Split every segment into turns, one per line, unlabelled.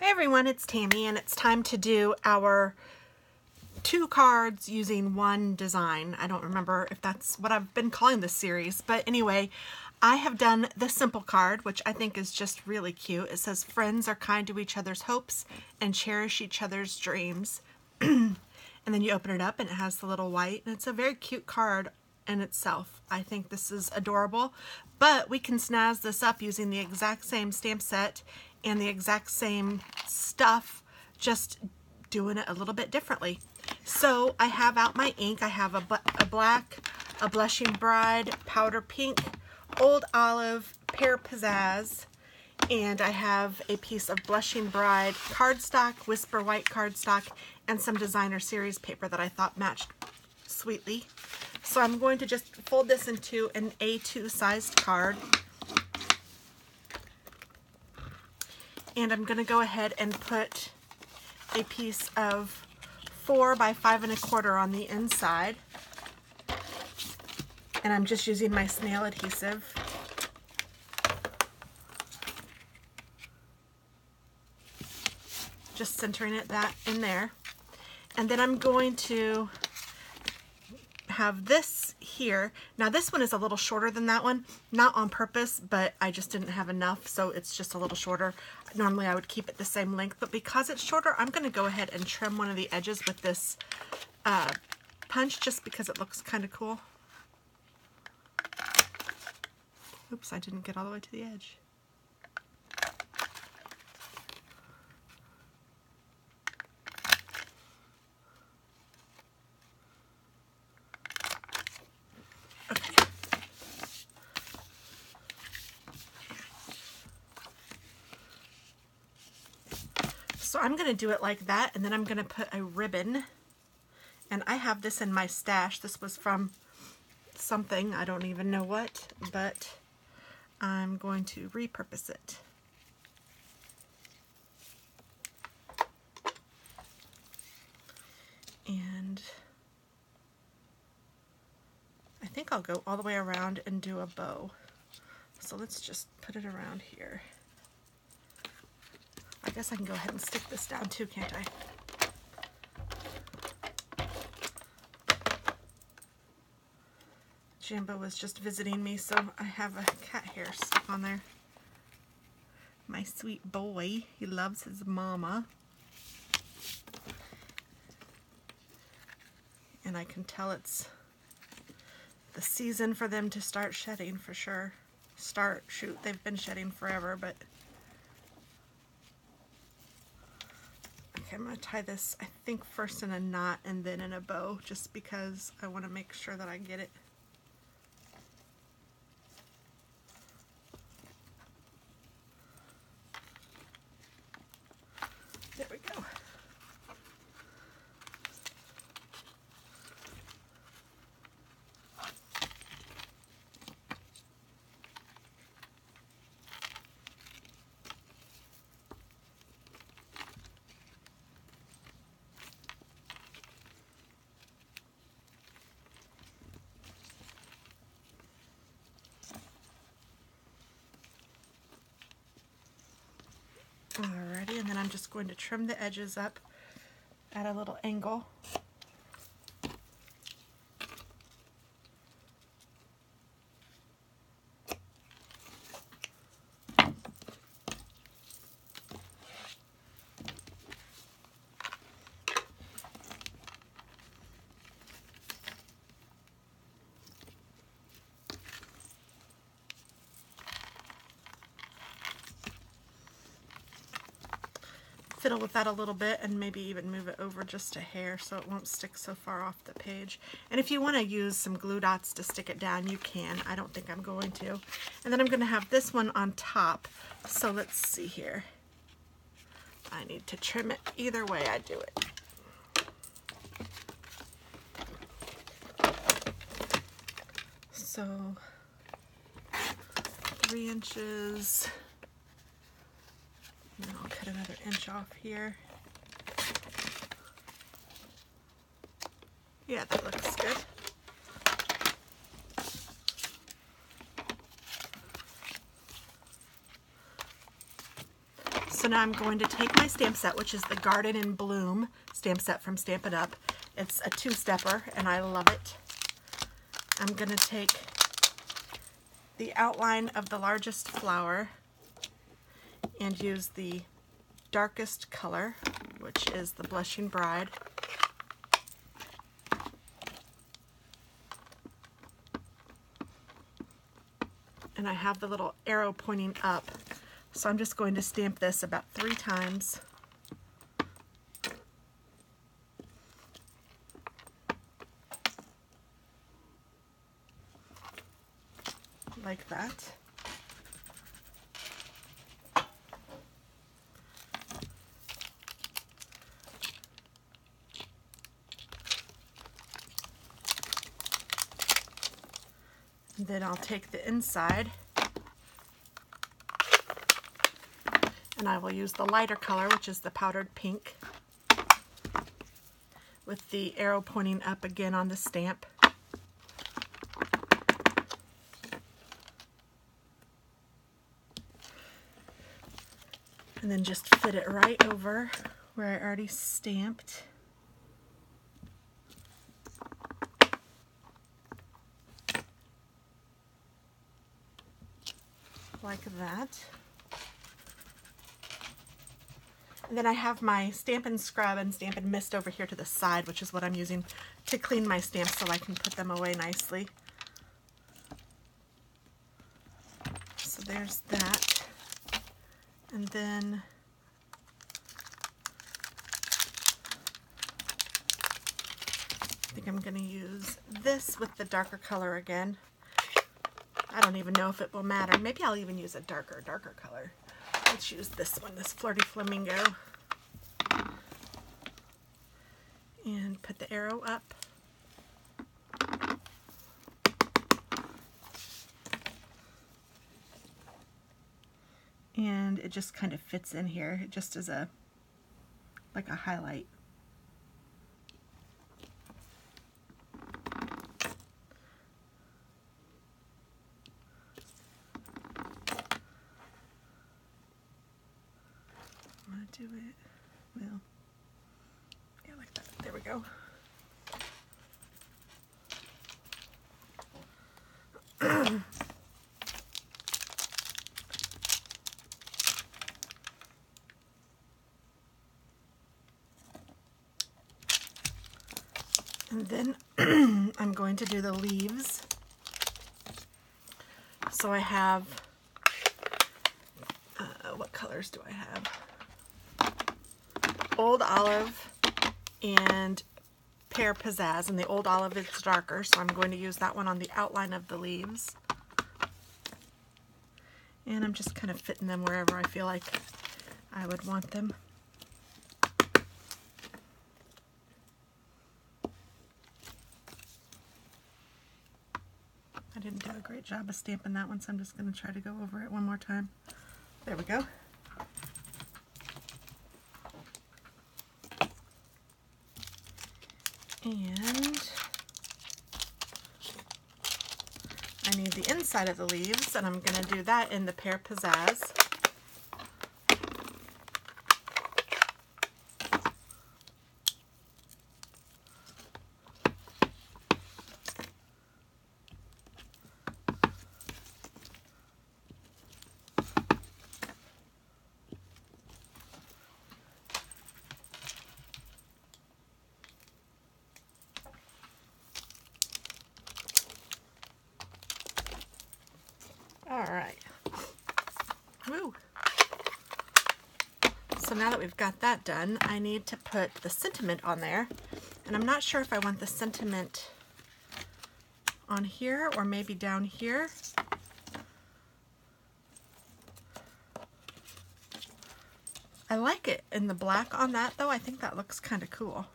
Hey everyone, it's Tammy, and it's time to do our 2 cards using one design. I don't remember if that's what I've been calling this series, but anyway, I have done the simple card, which I think is just really cute. It says, friends are kind to each other's hopes and cherish each other's dreams. And then you open it up and it has the little white, and it's a very cute card in itself. I think this is adorable, but we can snazz this up using the exact same stamp set and the exact same stuff, just doing it a little bit differently. So I have out my ink. I have a black, a Blushing Bride, powder pink, old olive, pear pizzazz, and I have a piece of Blushing Bride cardstock, Whisper White cardstock, and some designer series paper that I thought matched sweetly. So I'm going to just fold this into an A2 sized card. And I'm going to go ahead and put a piece of 4 by 5 1/4 on the inside. And I'm just using my snail adhesive. Just centering it that in there. And then I'm going to have this here. Now this one is a little shorter than that one, not on purpose, but I just didn't have enough, so it's just a little shorter. Normally I would keep it the same length, but because it's shorter, I'm going to go ahead and trim one of the edges with this punch, just because it looks kind of cool. Oops, I didn't get all the way to the edge. So I'm going to do it like that, and then I'm going to put a ribbon, and I have this in my stash. This was from something, I don't even know what, but I'm going to repurpose it. And I think I'll go all the way around and do a bow. So let's just put it around here. I guess I can go ahead and stick this down too, can't I? Jambo was just visiting me, so I have a cat hair stuck on there. My sweet boy, he loves his mama. And I can tell it's the season for them to start shedding for sure. Shoot, they've been shedding forever, but okay, I'm going to tie this, I think, first in a knot and then in a bow, just because I want to make sure that I get it. There we go. Alrighty, and then I'm just going to trim the edges up at a little angle. Fiddle with that a little bit and maybe even move it over just a hair so it won't stick so far off the page. And if you want to use some glue dots to stick it down, you can. I don't think I'm going to. And then I'm going to have this one on top. So let's see here. I need to trim it either way I do it. So 3 inches. And then I'll cut another inch off here. Yeah, that looks good. So now I'm going to take my stamp set, which is the Garden in Bloom stamp set from Stampin' Up. It's a two-stepper, and I love it. I'm going to take the outline of the largest flower and use the darkest color, which is the Blushing Bride. And I have the little arrow pointing up, so I'm just going to stamp this about 3 times. Like that. And then I'll take the inside and I will use the lighter color, which is the powdered pink, with the arrow pointing up again on the stamp. And then just fit it right over where I already stamped. Like that. And then I have my Stampin' Scrub and Stampin' Mist over here to the side, which is what I'm using to clean my stamps so I can put them away nicely. So there's that. And then I think I'm going to use this with the darker color again. I don't even know if it will matter. Maybe I'll even use a darker color. Let's use this one, this Flirty Flamingo. And put the arrow up. And it just kind of fits in here. It just is like a highlight. I'm going to do it, well, yeah, like that. There we go. And then I'm going to do the leaves. So I have, what colors do I have? Old Olive and Pear Pizzazz, and the Old Olive is darker, so I'm going to use that one on the outline of the leaves. And I'm just kind of fitting them wherever I feel like I would want them. I didn't do a great job of stamping that one, so I'm just going to try to go over it one more time. There we go. And I need the inside of the leaves, and I'm going to do that in the Pear Pizzazz. Alright. Woo! So now that we've got that done, I need to put the sentiment on there. And I'm not sure if I want the sentiment on here or maybe down here. I like it in the black on that though. I think that looks kind of cool.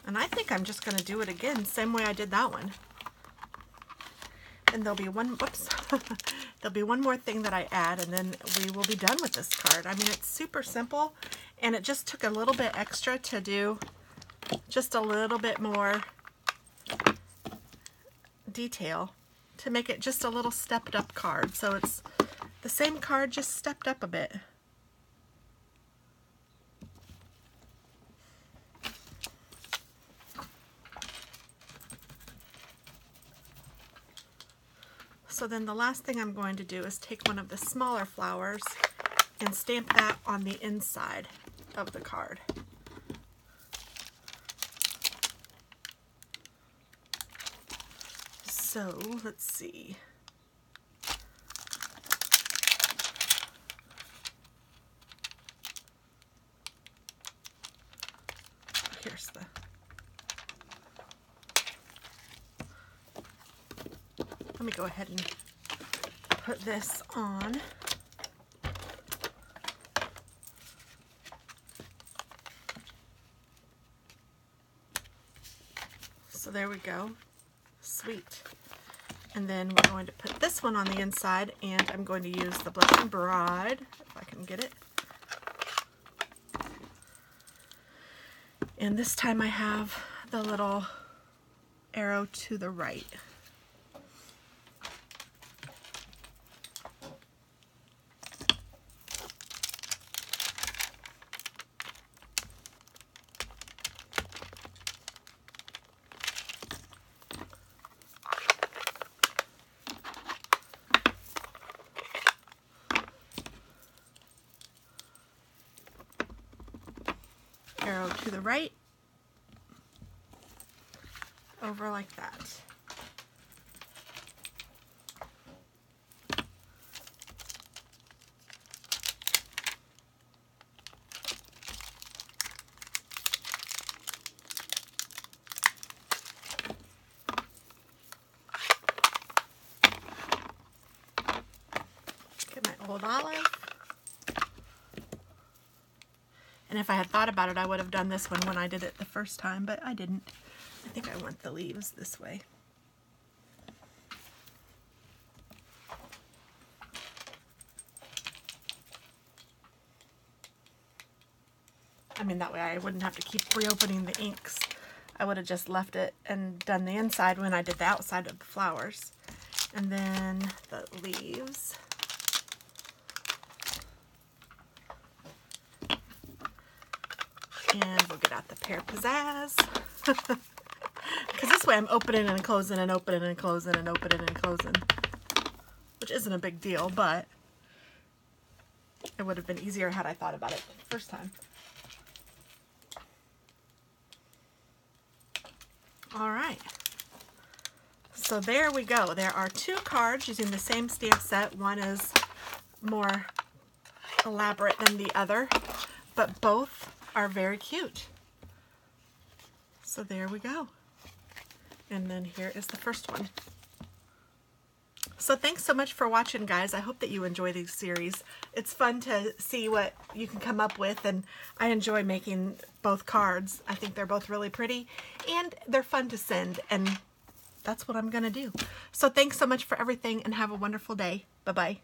And I think I'm just going to do it again, same way I did that one. And there'll be one, whoops, there'll be one more thing that I add, and then we will be done with this card. I mean, it's super simple, and it just took a little bit extra to do just a little bit more detail to make it just a little stepped up card. So the same card, just stepped up a bit. So then the last thing I'm going to do is take one of the smaller flowers and stamp that on the inside of the card. So let's see. Here's the... Let me go ahead and put this on. So there we go. Sweet. And then we're going to put this one on the inside, and I'm going to use the Blushing Bride, if I can get it. And this time I have the little arrow to the right. Arrow to the right, over like that. Get my old olive. And if I had thought about it, I would have done this one when I did it the first time, but I didn't. I think I want the leaves this way. I mean, that way I wouldn't have to keep reopening the inks. I would have just left it and done the inside when I did the outside of the flowers. And then the leaves. And we'll get out the Pear Pizzazz. Because this way I'm opening and closing and opening and closing and opening and closing. Which isn't a big deal, but it would have been easier had I thought about it the first time. Alright. So there we go. There are two cards using the same stamp set. One is more elaborate than the other, but both are very cute. So there we go. And then here is the first one. So thanks so much for watching, guys. I hope that you enjoy these series. It's fun to see what you can come up with, and I enjoy making both cards. I think they're both really pretty, and they're fun to send, and that's what I'm gonna do. So thanks so much for everything, and have a wonderful day. Bye-bye.